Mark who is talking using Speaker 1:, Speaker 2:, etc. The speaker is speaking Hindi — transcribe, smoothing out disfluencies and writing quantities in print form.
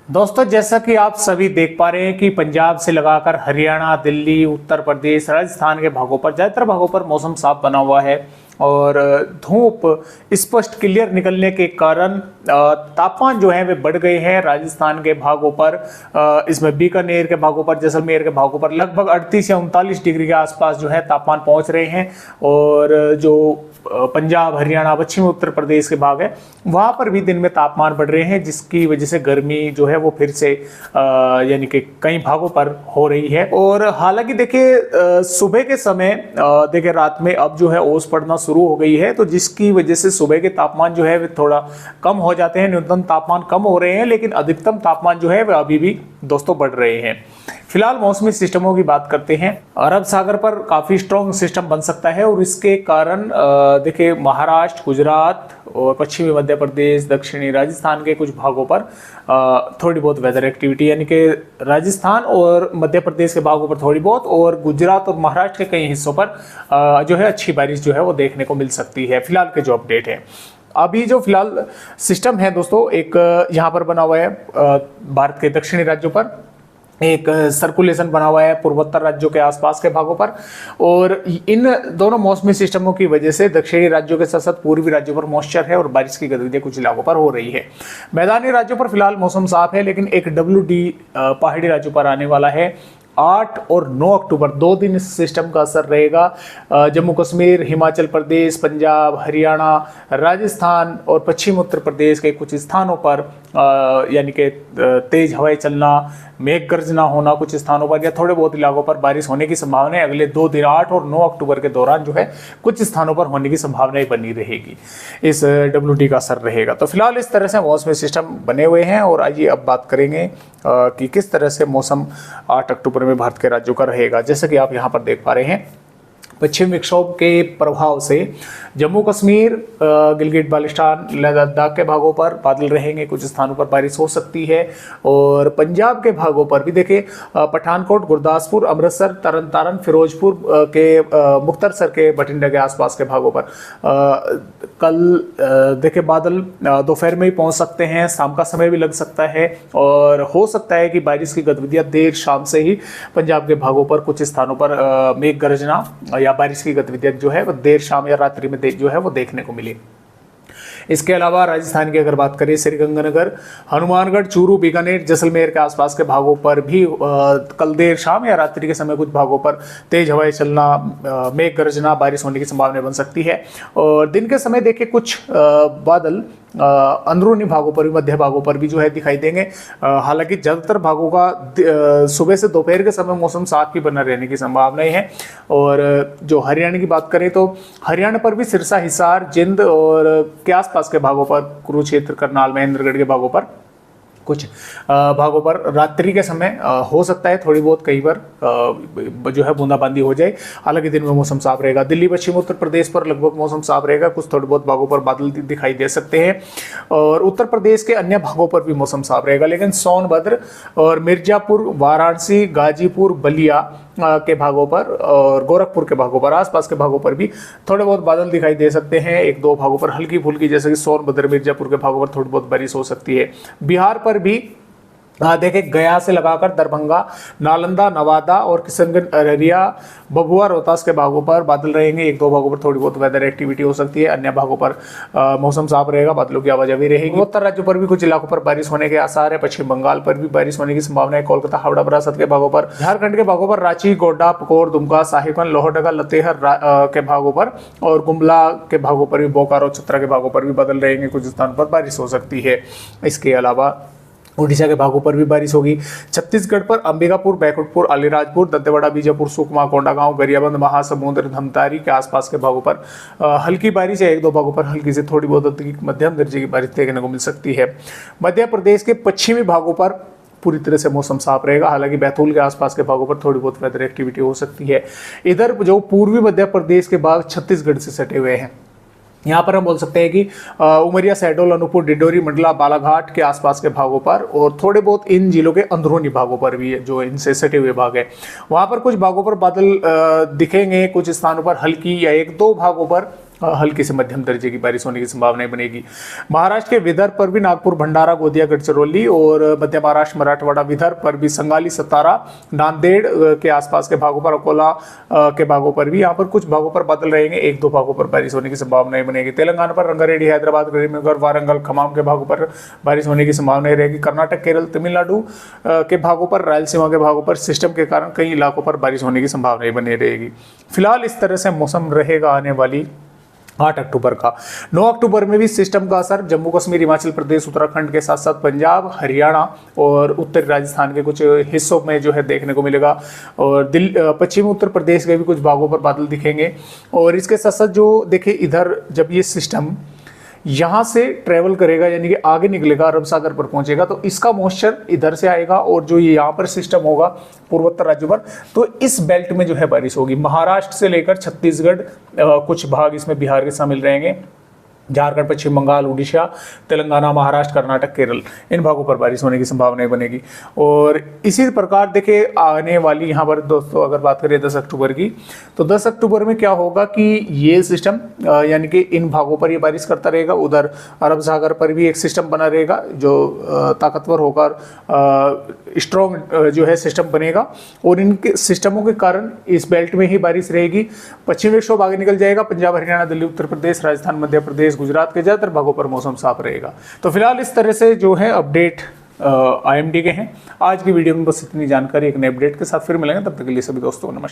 Speaker 1: दोस्तों, जैसा कि आप सभी देख पा रहे हैं कि पंजाब से लगाकर हरियाणा, दिल्ली, उत्तर प्रदेश, राजस्थान के भागों पर, ज़्यादातर भागों पर मौसम साफ बना हुआ है और धूप स्पष्ट क्लियर निकलने के कारण तापमान जो है वे बढ़ गए हैं। राजस्थान के भागों पर, इसमें बीकानेर के भागों पर, जैसलमेर के भागों पर लगभग 38 या 39 डिग्री के आसपास जो है तापमान पहुंच रहे हैं। और जो पंजाब, हरियाणा, पश्चिमी उत्तर प्रदेश के भाग है वहां पर भी दिन में तापमान बढ़ रहे हैं, जिसकी वजह से गर्मी जो है वो फिर से यानी कि कई भागों पर हो रही है। और हालांकि देखिए सुबह के समय देखिए रात में अब जो है ओस पड़ना शुरू हो गई है, तो जिसकी वजह से सुबह के तापमान जो है वे थोड़ा कम हो जाते हैं, न्यूनतम तापमान कम हो रहे हैं, लेकिन अधिकतम तापमान जो है वह अभी भी दोस्तों बढ़ रहे हैं। फिलहाल मौसमी सिस्टमों की बात करते हैं। अरब सागर पर काफी स्ट्रॉन्ग सिस्टम बन सकता है और इसके कारण देखिए महाराष्ट्र, गुजरात और पश्चिमी मध्य प्रदेश, दक्षिणी राजस्थान के कुछ भागों पर थोड़ी बहुत वेदर एक्टिविटी, यानी कि राजस्थान और मध्य प्रदेश के भागों पर थोड़ी बहुत, और गुजरात और महाराष्ट्र के कई हिस्सों पर जो है अच्छी बारिश जो है वो देखने को मिल सकती है। फिलहाल के जो अपडेट है, अभी जो फिलहाल सिस्टम है दोस्तों, एक यहाँ पर बना हुआ है भारत के दक्षिणी राज्यों पर एक सर्कुलेशन बना हुआ है पूर्वोत्तर राज्यों के आसपास के भागों पर, और इन दोनों मौसमी सिस्टमों की वजह से दक्षिणी राज्यों के साथ साथ पूर्वी राज्यों पर मॉइस्चर है और बारिश की गतिविधियां कुछ इलाकों पर हो रही है। मैदानी राज्यों पर फिलहाल मौसम साफ है, लेकिन एक WD पहाड़ी राज्यों पर आने वाला है। 8 और 9 अक्टूबर 2 दिन इस सिस्टम का असर रहेगा। जम्मू कश्मीर, हिमाचल प्रदेश, पंजाब, हरियाणा, राजस्थान और पश्चिम उत्तर प्रदेश के कुछ स्थानों पर यानी कि तेज हवाएं चलना, मेघ गर्जना होना कुछ स्थानों पर, या थोड़े बहुत इलाकों पर बारिश होने की संभावना है। अगले 2 दिन 8 और 9 अक्टूबर के दौरान जो है कुछ स्थानों पर होने की संभावनाएं बनी रहेगी, इस WD का असर रहेगा। तो फिलहाल इस तरह से मौसमी सिस्टम बने हुए हैं, और आइए अब बात करेंगे कि किस तरह से मौसम 8 अक्टूबर में भारत के राज्यों का रहेगा। जैसे कि आप यहाँ पर देख पा रहे हैं, पश्चिम विक्षोभ के प्रभाव से जम्मू कश्मीर, गिलगिट बाल्टिस्तान, लद्दाख के भागों पर बादल रहेंगे, कुछ स्थानों पर बारिश हो सकती है। और पंजाब के भागों पर भी देखिए पठानकोट, गुरदासपुर, अमृतसर, तरन तारण, फिरोजपुर के मुक्तसर के बठिंडा के आसपास के भागों पर कल देखिए बादल दोपहर में ही पहुंच सकते हैं, शाम का समय भी लग सकता है, और हो सकता है कि बारिश की गतिविधियां देर शाम से ही पंजाब के भागों पर कुछ स्थानों पर मेघ गर्जना या बारिश की गतिविधियां जो है वो देर शाम या रात्रि में जो है वो देखने को मिली। इसके अलावा राजस्थान की अगर बात करें, श्रीगंगानगर, हनुमानगढ़, चूरू, बीकानेर, जैसलमेर के आसपास के भागों पर भी कल देर शाम या रात्रि के समय कुछ भागों पर तेज हवाएं चलना, मेघ गर्जना, बारिश होने की संभावना बन सकती है। और दिन के समय देखिए कुछ बादल अंदरूनी भागों पर भी, मध्य भागों पर भी जो है दिखाई देंगे। हालांकि ज़्यादातर भागों का सुबह से दोपहर के समय मौसम साफ ही बना रहने की संभावनाएं हैं। और जो हरियाणा की बात करें तो हरियाणा पर भी सिरसा, हिसार, जिंद और के आसपास के भागों पर, कुरुक्षेत्र, करनाल, महेंद्रगढ़ के भागों पर कुछ भागों पर रात्रि के समय हो सकता है थोड़ी बहुत कई बार जो है बूंदाबांदी हो जाए। हालांकि दिन में मौसम साफ रहेगा। दिल्ली, पश्चिम उत्तर प्रदेश पर लगभग मौसम साफ रहेगा, कुछ थोड़े बहुत भागों पर बादल दिखाई दे सकते हैं। और उत्तर प्रदेश के अन्य भागों पर भी मौसम साफ रहेगा, लेकिन सोनभद्र और मिर्जापुर, वाराणसी, गाजीपुर, बलिया के भागों पर और गोरखपुर के भागों पर, आसपास के भागों पर भी थोड़े बहुत बादल दिखाई दे सकते हैं। 1-2 भागों पर हल्की फुल्की, जैसे कि सोनभद्र, मिर्जापुर के भागों पर थोड़ी बहुत बारिश हो सकती है। बिहार पर भी देखिए गया से लगाकर दरभंगा, नालंदा, नवादा और किशनगंज, अररिया, भभुआ, रोहतास के भागों पर बादल रहेंगे। 1-2 भागों पर थोड़ी बहुत वेदर एक्टिविटी हो सकती है, अन्य भागों पर मौसम साफ रहेगा, बादलों की आवाजाही रहेगी। उत्तर राज्यों पर भी कुछ इलाकों पर बारिश होने के आसार है। पश्चिम बंगाल पर भी बारिश होने की संभावना है। कोलकाता, हावड़ा, बरासत के भागों पर, झारखंड के भागों पर, रांची, गोड्डा, पकोर, दुमका, साहिबगंज, लोहरदगा, लतेहर के भागों पर और गुमला के भागों पर भी, बोकारो, चतरा के भागों पर भी बादल रहेंगे, कुछ स्थानों पर बारिश हो सकती है। इसके अलावा उड़ीसा के भागों पर भी बारिश होगी। छत्तीसगढ़ पर अंबिकापुर, बैकुंठपुर, अलीराजपुर, दंतेवाड़ा, बीजापुर, सुकमा, कोंडागांव, गरियाबंद, महासमुंद, धमतारी के आसपास के भागों पर हल्की बारिश या 1-2 भागों पर हल्की से थोड़ी बहुत मध्यम दर्जे की बारिश देखने को मिल सकती है। मध्य प्रदेश के पश्चिमी भागों पर पूरी तरह से मौसम साफ रहेगा। हालांकि बैतूल के आसपास के भागों पर थोड़ी बहुत वेदर एक्टिविटी हो सकती है। इधर जो पूर्वी मध्य प्रदेश के भाग छत्तीसगढ़ से सटे हुए हैं, यहाँ पर हम बोल सकते हैं कि उमरिया, शहडोल, अनूपपुर, डिंडोरी, मंडला, बालाघाट के आसपास के भागों पर और थोड़े बहुत इन जिलों के अंदरूनी भागों पर भी जो इनसे सटे हुए भाग है, वहाँ पर कुछ भागों पर बादल दिखेंगे, कुछ स्थानों पर हल्की या 1-2 भागों पर हल्की से मध्यम दर्जे की बारिश होने की संभावना बनेगी। महाराष्ट्र के विदर्भ पर भी नागपुर, भंडारा, गोंदिया, गढ़चिरौली और मध्य महाराष्ट्र, मराठवाड़ा, विदर्भ पर भी संगाली, सतारा, नांदेड़ के आसपास के भागों पर, अकोला के भागों पर भी यहाँ पर कुछ भागों पर बादल रहेंगे, 1-2 भागों पर बारिश होने की संभावनाएं बनेगी। तेलंगाना पर रंगारेड्डी, हैदराबाद, करीमनगर, वारंगल, खम्मम के भागों पर बारिश होने की संभावनाएं रहेगी। कर्नाटक, केरल, तमिलनाडु के भागों पर, रायलसीमा के भागों पर सिस्टम के कारण कई इलाकों पर बारिश होने की संभावनाएं बनी रहेगी। फिलहाल इस तरह से मौसम रहेगा आने वाली 8 अक्टूबर का। 9 अक्टूबर में भी सिस्टम का असर जम्मू कश्मीर, हिमाचल प्रदेश, उत्तराखंड के साथ साथ पंजाब, हरियाणा और उत्तरी राजस्थान के कुछ हिस्सों में जो है देखने को मिलेगा। और पश्चिमी उत्तर प्रदेश के भी कुछ भागों पर बादल दिखेंगे। और इसके साथ साथ जो देखिए इधर जब ये सिस्टम यहाँ से ट्रेवल करेगा यानी कि आगे निकलेगा, अरब सागर पर पहुंचेगा, तो इसका मॉइस्चर इधर से आएगा और जो ये यहाँ पर सिस्टम होगा पूर्वोत्तर राज्यों पर, तो इस बेल्ट में जो है बारिश होगी। महाराष्ट्र से लेकर छत्तीसगढ़, कुछ भाग इसमें बिहार के शामिल रहेंगे, झारखंड, पश्चिम बंगाल, उड़ीसा, तेलंगाना, महाराष्ट्र, कर्नाटक, केरल, इन भागों पर बारिश होने की संभावनाएं बनेगी। और इसी प्रकार देखिए आने वाली यहाँ पर दोस्तों अगर बात करें 10 अक्टूबर की, तो 10 अक्टूबर में क्या होगा कि ये सिस्टम यानी कि इन भागों पर ये बारिश करता रहेगा। उधर अरब सागर पर भी एक सिस्टम बना रहेगा जो ताकतवर होकर स्ट्रॉन्ग जो है सिस्टम बनेगा और इनके सिस्टमों के कारण इस बेल्ट में ही बारिश रहेगी। पश्चिमी विक्षोभ आगे निकल जाएगा, पंजाब, हरियाणा, दिल्ली, उत्तर प्रदेश, राजस्थान, मध्य प्रदेश, गुजरात के ज्यादातर भागों पर मौसम साफ रहेगा। तो फिलहाल इस तरह से जो है अपडेट IMD के हैं। आज की वीडियो में बस इतनी जानकारी, एक नए अपडेट के साथ फिर मिलेंगे, तब तक के लिए सभी दोस्तों को नमस्कार।